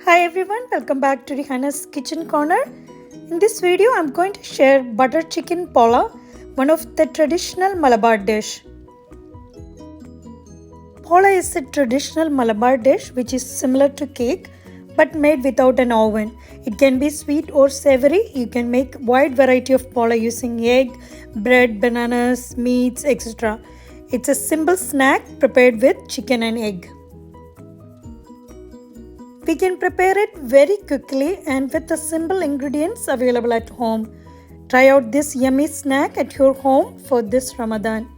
Hi everyone, welcome back to Rihanna's Kitchen Corner. In this video, I'm going to share butter chicken pola, one of the traditional Malabar dish. Pola is a traditional Malabar dish which is similar to cake but made without an oven. It can be sweet or savory. You can make wide variety of pola using egg, bread, bananas, meats, etc. It's a simple snack prepared with chicken and egg. We can prepare it very quickly and with the simple ingredients available at home. Try out this yummy snack at your home for this Ramadan.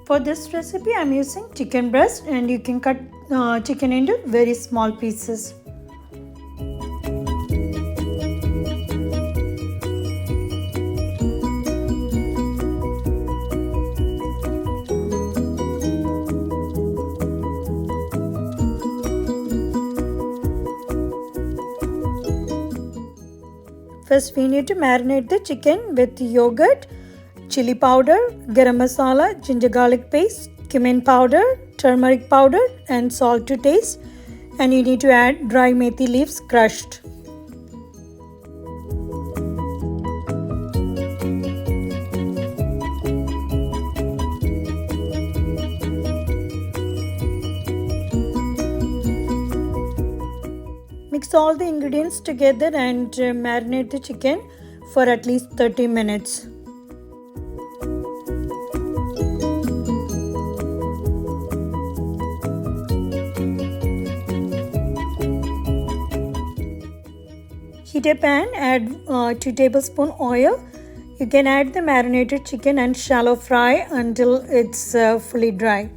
For this recipe, I am using chicken breast, and you can cut chicken into very small pieces. First, we need to marinate the chicken with yogurt, chili powder, garam masala, ginger garlic paste, cumin powder, turmeric powder and salt to taste. And you need to add dry methi leaves crushed. Mix all the ingredients together and marinate the chicken for at least 30 minutes. Heat a pan, add 2 tablespoons oil. You can add the marinated chicken and shallow fry until it's fully dry.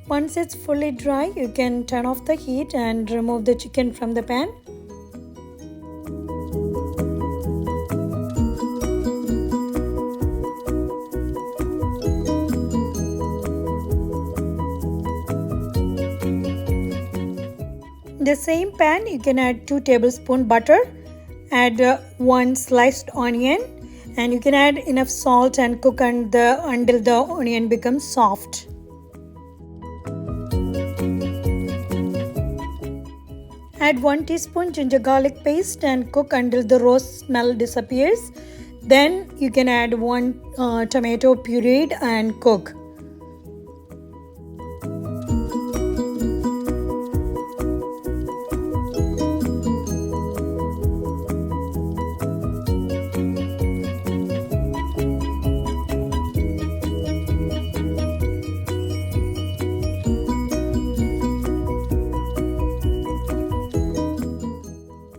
Once it's fully dry, you can turn off the heat and remove the chicken from the pan. In the same pan, you can add 2 tablespoons butter, add 1 sliced onion, and you can add enough salt and cook until the onion becomes soft. Add 1 teaspoon ginger garlic paste and cook until the raw smell disappears. Then you can add 1 tomato pureed and cook.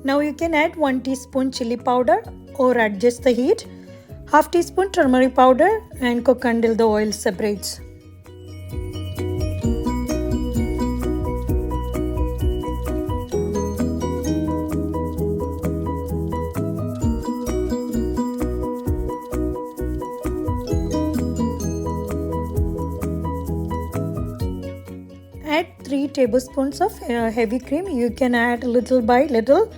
Now you can add 1 teaspoon chili powder or adjust the heat, half teaspoon turmeric powder and cook until the oil separates. Add 3 tablespoons of heavy cream. You can add little by little.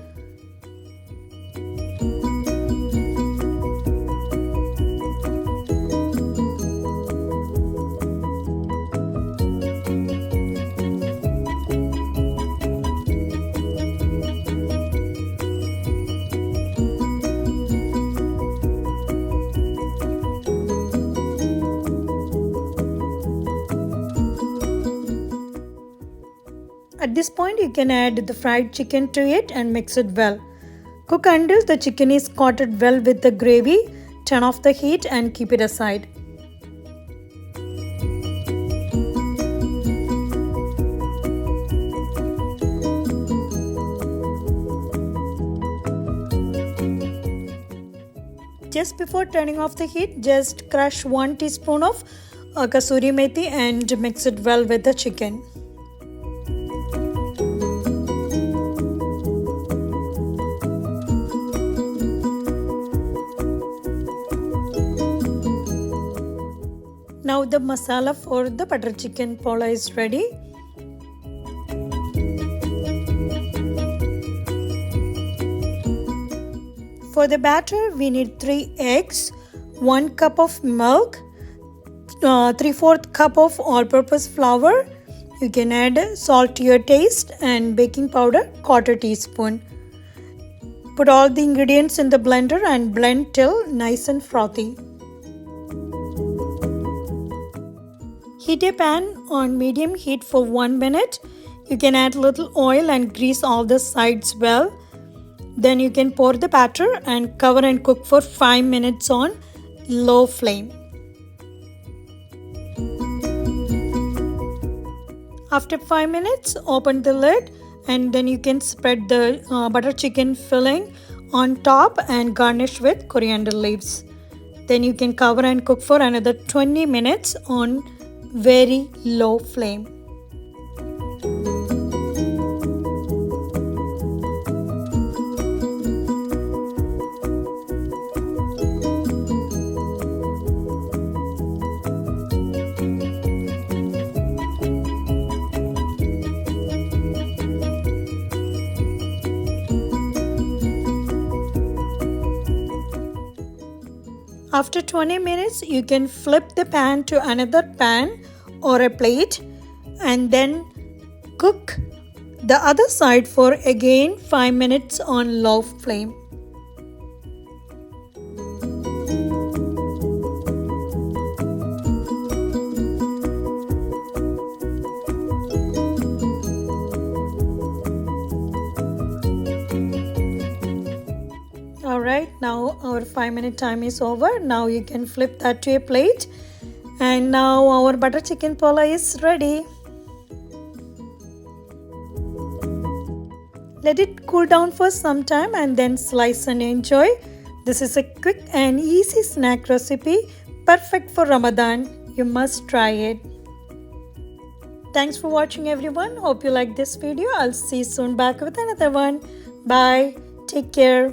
At this point, you can add the fried chicken to it and mix it well. Cook until the chicken is coated well with the gravy. Turn off the heat and keep it aside. just before turning off the heat, just crush 1 teaspoon of kasuri methi and mix it well with the chicken. Now the masala for the butter chicken pola is ready. For the batter, we need 3 eggs, 1 cup of milk, 3/4 cup of all-purpose flour. You can add salt to your taste and baking powder 1/4 teaspoon. Put all the ingredients in the blender and blend till nice and frothy. Heat a pan on medium heat for 1 minute. You can add little oil and grease all the sides well. Then you can pour the batter and cover and cook for 5 minutes on low flame. After 5 minutes, open the lid and then you can spread the butter chicken filling on top and garnish with coriander leaves. Then you can cover and cook for another 20 minutes on very low flame. After 20 minutes, you can flip the pan to another pan or a plate and then cook the other side for again 5 minutes on low flame. Alright, now our 5-minute time is over. Now you can flip that to a plate. And now our butter chicken pola is ready. Let it cool down for some time and then slice and enjoy. This is a quick and easy snack recipe, perfect for Ramadan. You must try it. Thanks for watching everyone. Hope you like this video. I'll see you soon back with another one. Bye. Take care.